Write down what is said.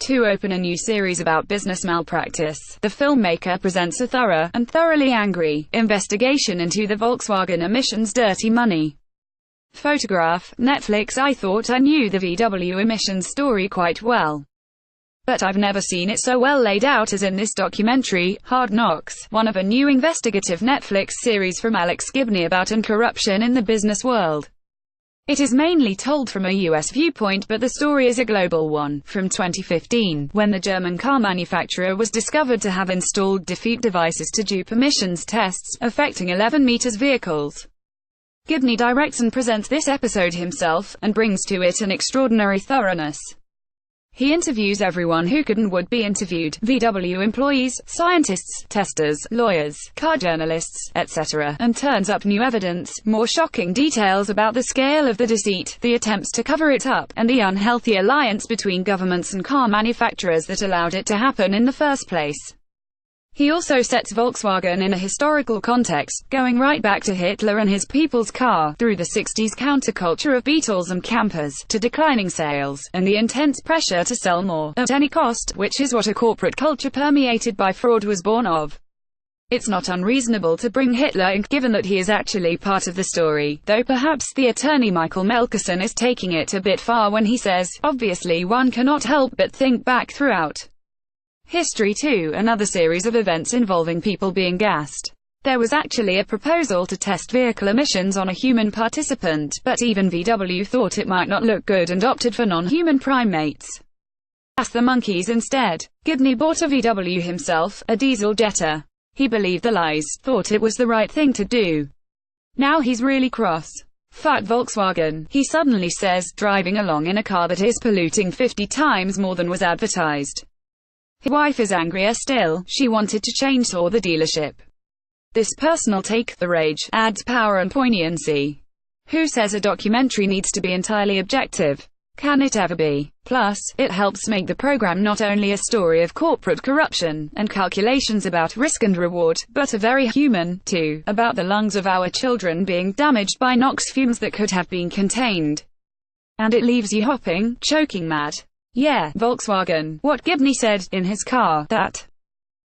To open a new series about business malpractice, the filmmaker presents a thorough, and thoroughly angry, investigation into the Volkswagen emissions dirty money. Photograph, Netflix. I thought I knew the VW emissions story quite well, but I've never seen it so well laid out as in this documentary, Hard Knocks, one of a new investigative Netflix series from Alex Gibney about corruption in the business world. It is mainly told from a US viewpoint, but the story is a global one. From 2015, when the German car manufacturer was discovered to have installed defeat devices to dupe emissions tests, affecting 11 meters vehicles. Gibney directs and presents this episode himself, and brings to it an extraordinary thoroughness. He interviews everyone who could and would be interviewed: VW employees, scientists, testers, lawyers, car journalists, etc., and turns up new evidence, more shocking details about the scale of the deceit, the attempts to cover it up, and the unhealthy alliance between governments and car manufacturers that allowed it to happen in the first place. He also sets Volkswagen in a historical context, going right back to Hitler and his people's car, through the 60s counterculture of Beetles and campers, to declining sales, and the intense pressure to sell more, at any cost, which is what a corporate culture permeated by fraud was born of. It's not unreasonable to bring Hitler in, given that he is actually part of the story, though perhaps the attorney Michael Melkerson is taking it a bit far when he says, obviously one cannot help but think back throughout history to another series of events involving people being gassed. There was actually a proposal to test vehicle emissions on a human participant, but even VW thought it might not look good and opted for non-human primates. Gas the monkeys instead. Gibney bought a VW himself, a diesel Jetta. He believed the lies, thought it was the right thing to do. Now he's really cross. Fuck Volkswagen, he suddenly says, driving along in a car that is polluting 50 times more than was advertised. His wife is angrier still. She wanted to chainsaw the dealership. This personal take, the rage, adds power and poignancy. Who says a documentary needs to be entirely objective? Can it ever be? Plus, it helps make the program not only a story of corporate corruption and calculations about risk and reward, but a very human, too, about the lungs of our children being damaged by NOx fumes that could have been contained. And it leaves you hopping, choking mad. Yeah, Volkswagen, what Gibney said, in his car, that